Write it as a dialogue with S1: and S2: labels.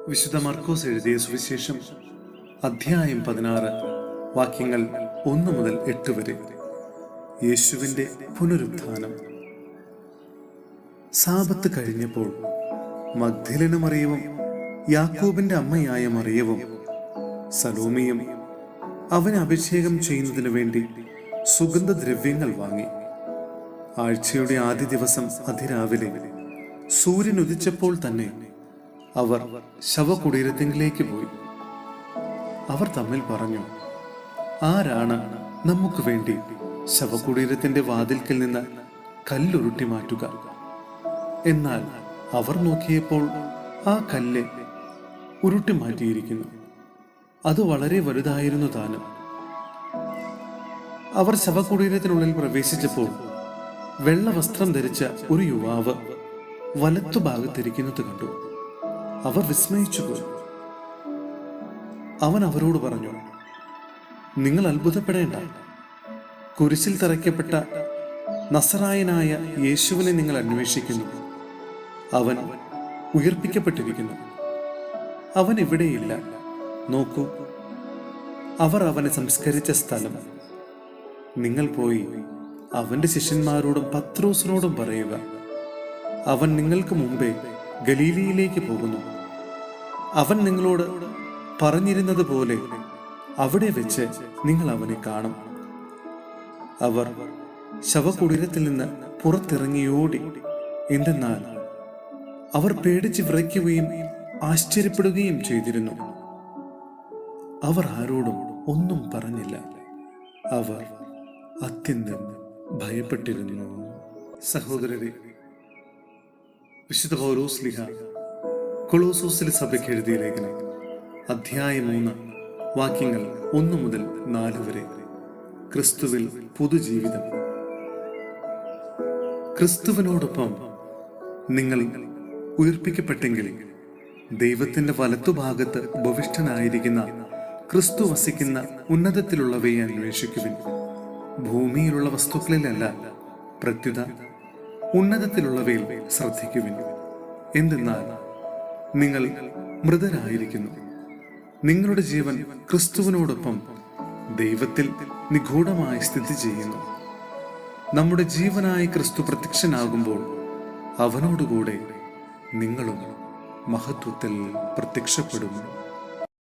S1: വിശുദ്ധ മർക്കോസ് എഴുതിയ സുവിശേഷം അധ്യായം 16 വാക്യങ്ങൾ 1 മുതൽ 8 വരെ. യേശുവിൻ്റെ പുനരുത്ഥാനം. സാബത്ത് കഴിഞ്ഞപ്പോൾ മഗ്ദലേന മറിയവും യാക്കോബിന്റെ അമ്മയായ മറിയവും സലോമിയും അവന് അഭിഷേകം ചെയ്യുന്നതിനു വേണ്ടി സുഗന്ധദ്രവ്യങ്ങൾ വാങ്ങി. ആഴ്ചയുടെ ആദ്യ ദിവസം അതിരാവിലെ സൂര്യൻ ഉദിച്ചപ്പോൾ തന്നെ അവർ ശവകുടീരത്തിലേക്ക് പോയി. അവർ തമ്മിൽ പറഞ്ഞു, ആരാണ് നമുക്ക് വേണ്ടി ശവകുടീരത്തിന്റെ വാതിൽക്കൽ നിന്ന് കല്ലുരുട്ടി മാറ്റുക? എന്നാൽ അവർ നോക്കിയപ്പോൾ ആ കല്ല് ഉരുട്ടി മാറ്റിയിരിക്കുന്നു. അത് വളരെ വലുതായിരുന്നു താനും. അവർ ശവകുടീരത്തിനുള്ളിൽ പ്രവേശിച്ചപ്പോൾ വെള്ള വസ്ത്രം ധരിച്ച ഒരു യുവാവ് വലത്തുഭാഗത്തിരിക്കുന്നത് കണ്ടു. അവർ വിസ്മയിച്ചുപോയി. അവൻ അവരോട് പറഞ്ഞു, നിങ്ങൾ അത്ഭുതപ്പെടേണ്ട. കുരിശിൽ തറയ്ക്കപ്പെട്ട നസറായനായ യേശുവിനെ നിങ്ങൾ അന്വേഷിക്കുന്നു. അവൻ ഉയർപ്പിക്കപ്പെട്ടിരിക്കുന്നു. അവൻ ഇവിടെയില്ല. നോക്കൂ, അവർ അവനെ സംസ്കരിച്ച സ്ഥലം. നിങ്ങൾ പോയി അവന്റെ ശിഷ്യന്മാരോടും പത്രോസിനോടും പറയുക, അവൻ നിങ്ങൾക്ക് മുമ്പേ ഗലീലയിലേക്ക് പോകുന്നു. അവൻ നിങ്ങളോട് പറഞ്ഞിരുന്നത് പോലെ അവിടെ വെച്ച് നിങ്ങൾ അവനെ കാണും. അവർ ശവകുടീരത്തിൽ നിന്ന് പുറത്തിറങ്ങിയോടി. എന്തെന്നാൽ അവർ പേടിച്ച് വിറയ്ക്കുകയും ആശ്ചര്യപ്പെടുകയും ചെയ്തിരുന്നു. അവർ ആരോടും ഒന്നും പറഞ്ഞില്ല. അവർ അത്യന്തം ഭയപ്പെട്ടിരുന്നു. സഹോദരരെ, വിശുദ്ധ പൗലോസ് ശ്ലീഹ കൊളോസോസിലെ സഭയ്ക്ക് എഴുതിയ ലേഖനം അധ്യായം 3 വാക്യങ്ങൾ 1 മുതൽ 4 വരെ. ക്രിസ്തുവിൽ പുതുജീവിതം. ക്രിസ്തുവിനോടൊപ്പം നിങ്ങൾ ഉയർപ്പിക്കപ്പെട്ടെങ്കിൽ ദൈവത്തിന്റെ വലത്തുഭാഗത്ത് ഉപവിഷ്ടനായിരിക്കുന്ന ക്രിസ്തു വസിക്കുന്ന ഉന്നതത്തിലുള്ളവയെ അന്വേഷിക്കുവിൻ. ഭൂമിയിലുള്ള വസ്തുക്കളിലല്ല, പ്രത്യുത ഉന്നതത്തിലുള്ളവയിൽ ശ്രദ്ധിക്കുവിൻ. എന്തെന്നാൽ നിങ്ങൾ മൃതരായിരിക്കുന്നു. നിങ്ങളുടെ ജീവൻ ക്രിസ്തുവിനോടൊപ്പം ദൈവത്തിൽ നിഗൂഢമായി സ്ഥിതി ചെയ്യുന്നു. നമ്മുടെ ജീവനായ ക്രിസ്തു പ്രത്യക്ഷനാകുമ്പോൾ അവനോടുകൂടെ നിങ്ങളും മഹത്വത്തിൽ പ്രത്യക്ഷപ്പെടുന്നു.